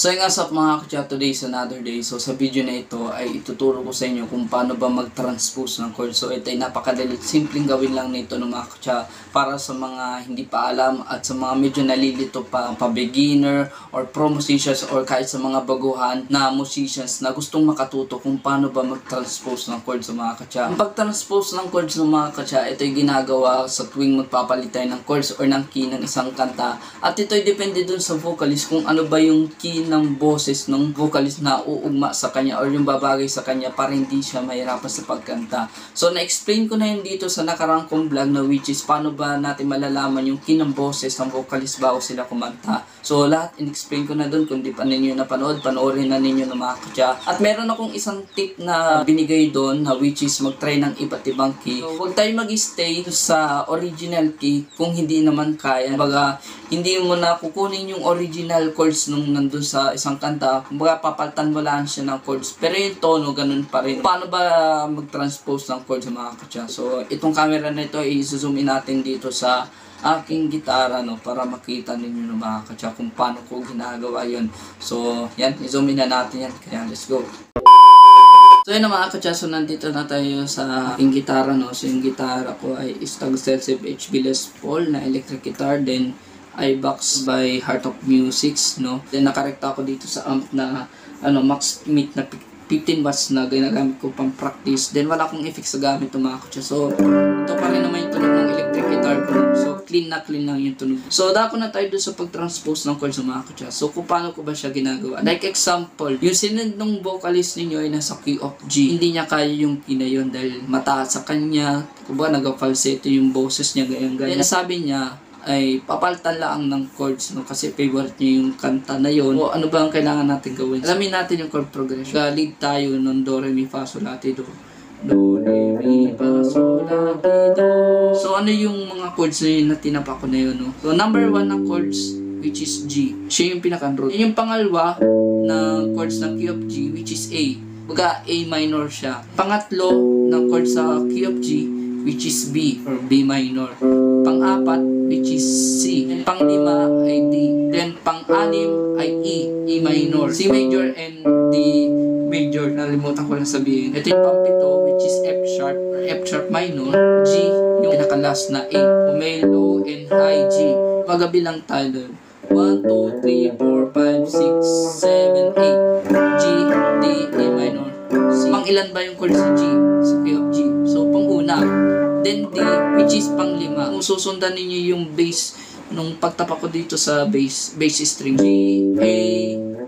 So yung asap mga kutya, today is another day. So sa video na ito ay ituturo ko sa inyo kung paano ba mag-transpose ng chord. So ito ay napakadali, simpleng gawin lang nito ng mga kutya para sa mga hindi pa alam at sa mga medyo nalilito pa beginner or pro musicians or kahit sa mga baguhan na musicians na gustong makatuto kung paano ba mag-transpose ng chord sa mga kutya. Ang pag-transpose ng chords ng mga kutya, ito ay ginagawa sa tuwing magpapalit tayo ng chords or ng key ng isang kanta. At ito ay depende dun sa vocalist kung ano ba yung key ng boses ng vocalist na uugma sa kanya or yung babagay sa kanya para hindi siya mahirapan sa pagkanta. So na-explain ko na yun dito sa nakarang kong vlog na which is paano ba natin malalaman yung key ng boses ng vocalist bago sila kumanta. So lahat in-explain ko na dun. Kung di pa ninyo napanood, panoorin na ninyo ng mga kutya. At meron akong isang tip na binigay doon na which is mag-try ng iba't ibang key. So huwag tayo mag-stay sa original key kung hindi naman kaya. Baga, hindi mo na kukunin yung original chords nung nandun sa isang kanta. Kumbaga, papalitan mo lang siya ng chords. Pero yung tono, ganun pa rin. Paano ba mag-transpose ng chords sa mga kutya? So, itong camera na ito, i-zoom in natin dito sa aking gitara, no, para makita ninyo ng mga kutya kung paano ko ginagawa yun. So, yan, i-zoom in na natin yan. Kaya, let's go. So yun na mga kutya, so nandito na tayo sa aking gitara, no. So yung gitara ko ay Stag Celsius HB Les Paul na electric guitar, then iBox by Heart of Music, no. Then nakarekta ako dito sa amp na Max Smith na 15 watts na ginagamit ko pang practice. Then wala akong effects sa gamit ng mga kutya. So ito pa rin naman yung tunog ng electric guitar ko. So clean lang yung tunog. So dako na tayo doon sa pag-transpose ng chords ng mga kutya. So kung paano ko ba siya ginagawa? Like example, yung sinend ng vocalist ninyo ay nasa key of G. Hindi niya kaya yung key na yun dahil mataas sa kanya. Kung ba nag-falsetto yung boses niya, ganyan. Then sabi niya ay papalitan lang ng chords, no, kasi favorite niya yung kanta na yun. O ano ba ang kailangan natin gawin? Alamin natin yung chord progression. Galig tayo ng Do, Re, Mi, Fa, Sol, La, Ti, Do. Do, Re, Mi, Fa, Sol, La, Ti, Do. So ano yung mga chords na yun na tinapa ko na yun, no? So number 1 na chords, which is G. Siya yung pinaka-root. Yung pangalawa na chords ng key of G, which is A. Baga A minor siya. Pangatlo na chords sa key of G, which is B or B minor. Pang-apat, which is C. And pang-lima ay D. Then pang-anim ay E, E minor. C major and D major. Nalimutan ko lang sabihin. Ito yung pang-pito, which is F sharp or F sharp minor. G, yung pinaka-last na A. May low and high G. Magabilang tayo doon. 1, 2, 3, 4, 5, 6, 7, 8. G, D, A minor. C. Pang-ilan ba yung chord sa G? Sa key of G. So, pang-una. Then D, which is pang-lima. Kung susundan ninyo yung bass, nung pagtapa ko dito sa bass string. G, A,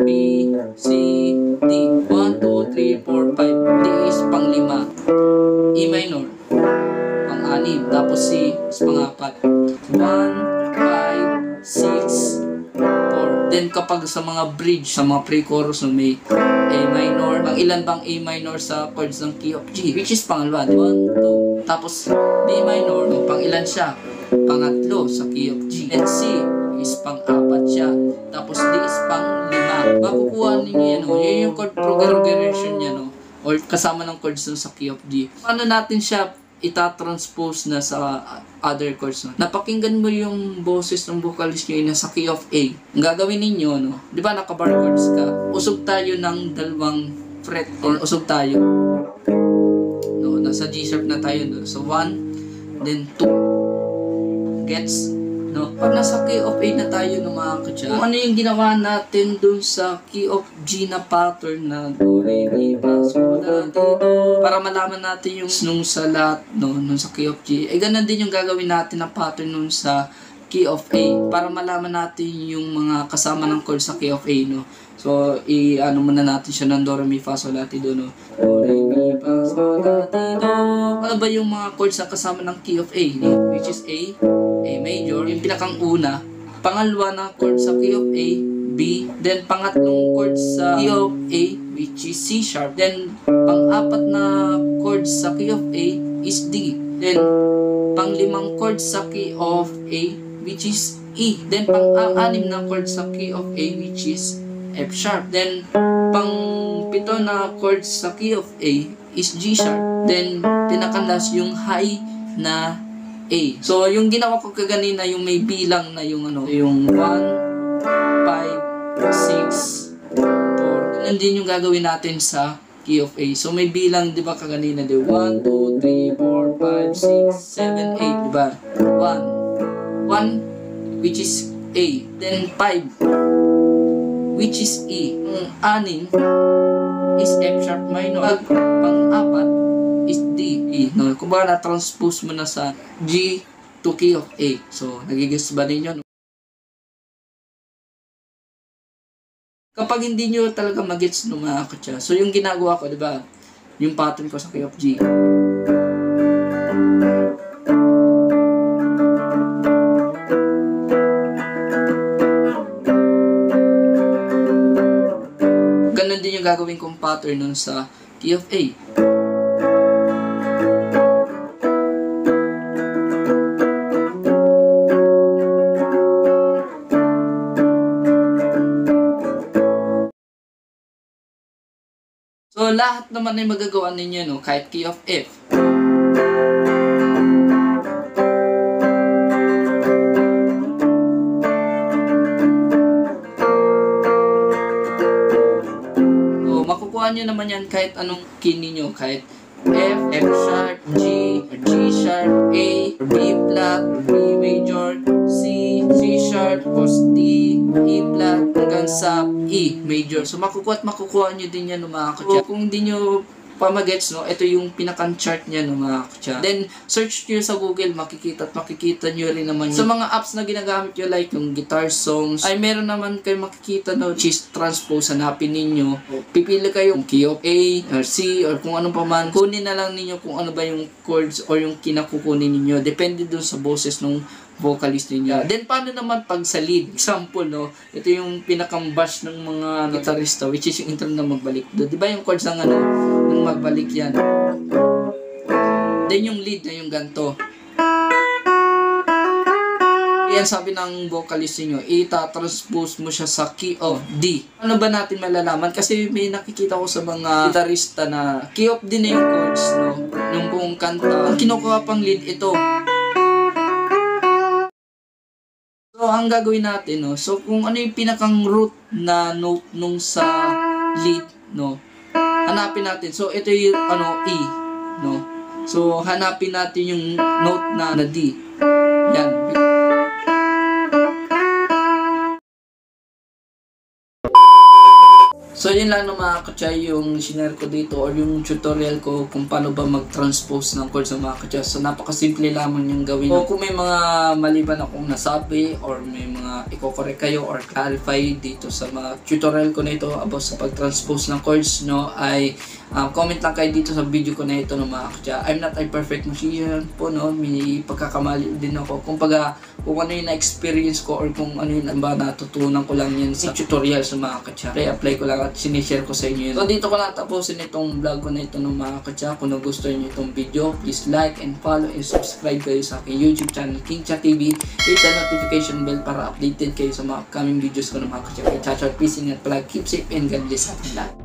B, C, D. 1, 2, 3, 4, 5. D is pang-lima. E minor. Pang-anim. Tapos C is pang-apat. 1, 5, 6, 4. Then kapag sa mga bridge, sa mga pre-chorus, may A minor. Pang ilan bang A minor sa chords ng key of G? Which is pangalawa. 1, 2. Tapos B minor, pang ilan siya? Pangatlo sa key of G. And C is pang-apat siya. Tapos D is pang-lima. Makukuha ninyo yan, no? Yun yung chord progression niya, no? Or kasama ng chords sa key of G. Paano natin siya ita-transpose na sa other chords, no? Napakinggan mo yung boses ng vocalist nyo na sa key of A. Ang gagawin ninyo, no? Di ba naka-bar chords ka? Usog tayo ng dalawang fret or usog tayo. No, nasa G sharp na tayo, no? So 1, then 2. Gets? No? Pag nasa key of A na tayo ng mga kutya, kung ano yung ginawa natin dun sa key of G na pattern na Do, Re, Mi, Fa, Sol, La, Ti, Do, para malaman natin yung nung sa lahat, no, nung sa key of G, eh ganun din yung gagawin natin na pattern nung sa key of A para malaman natin yung mga kasama ng chord sa key of A, no. So i-ano muna natin siya ng Do, Re, Mi, Fa, Sol, La, Ti, Do, no. Do, Re, Mi, Fa, Sol, La, Ti, Do. Ano ba yung mga chords na kasama ng key of A, no? Which is A major, yung pinakang una. Pangalawa na chord sa key of A, B. Then pangatlong chord sa key of A, which is C sharp. Then pang-apat na chord sa key of A is D. Then pang-limang chord sa key of A, which is E. Then pang-anim na chord sa key of A, which is F sharp. Then, pang pito na chords sa key of A is G sharp. Then, pinakalas yung high na A. So, yung ginawa ko kaganina, yung may bilang na yung yung 1, 5, 6, 4. Ganun din yung gagawin natin sa key of A. So, may bilang, di ba, kaganina, 1, 2, 3, 4, 5, 6, 7, 8, di ba? 1, which is A. Then, 5, which is E. Yung 6 is F sharp minor. Pang-4 is D. E. No? Kung ba na-transpose mo na sa G to key of A. So, nagigets ba ninyo? Kapag hindi nyo talaga magets no mga kutsa, so yung ginagawa ko, di ba? Yung pattern ko sa key of G. Ganon din yung gagawin kong pattern nun sa key of A. So, lahat naman ay magagawa ninyo, no? Kahit key of F. So, makukuha nyo naman yan kahit anong key ninyo. Kahit F, F sharp, G, G sharp, A, B flat, B major, C, C sharp, tapos D, E flat, hanggang sa E major. So, makukuha nyo din yan, no, mga kutsa. So, kung hindi nyo pa magets, no, ito yung pinakang-chart niya, no, mga kutsa. Then, search nyo sa Google, makikita nyo rin naman yun. Sa mga apps na ginagamit nyo, like yung guitar songs, ay meron naman kayo makikita, no, which is transpose, hanapin ninyo. Pipili kayo yung key of A, or C, or kung ano pa man. Kunin na lang ninyo kung ano ba yung chords or yung kinakukunin ninyo. Depende dun sa boses ng vocalist niya. Then, paano naman pag sa lead? Example, no? Ito yung pinakang-bash ng mga gitarista, which is yung intro na magbalik. Di ba yung chords ng ng magbalik yan? Then, yung lead na yung ganto. Yan, sabi ng vocalist niyo, ita-transpose mo siya sa key of D. Ano ba natin malalaman? Kasi may nakikita ko sa mga gitarista na key of D na yung chords, no? Nung buong kanta. Ang kinukuha pang lead, ito. So, ang gagawin natin, no? So, kung ano yung pinakang root na note nung sa lead, no? Hanapin natin. So, ito yung, E, no? So, hanapin natin yung note na D. Yan. So, yun lang no, mga kachay, yung sinare ko dito or yung tutorial ko kung paano ba mag-transpose ng chords ng mga kachay. So, napakasimple lamang yung gawin. So, kung may mga maliban akong nasabi or may mga i-correct kayo or clarify dito sa mga tutorial ko na ito about sa pag-transpose ng chords, no, ay comment lang kayo dito sa video ko na ito no, mga kachay. I'm not a perfect musician po, no. May pagkakamali din ako. Kung ano yung na-experience ko or kung ano yung ba natutunan ko lang yan sa tutorial sa mga kachay. Apply ko lang at sinishare ko sa inyo yun. So, dito ko lang tapusin itong vlog ko na ito ng mga kachay. Kung nagustuhan nyo itong video, please like and follow and subscribe kayo sa aking YouTube channel, King Cha TV. Hit the notification bell para updated kayo sa mga upcoming videos ko ng mga kachay. Ciao, ciao, peace, ingat pala, keep safe and God bless ating lahat.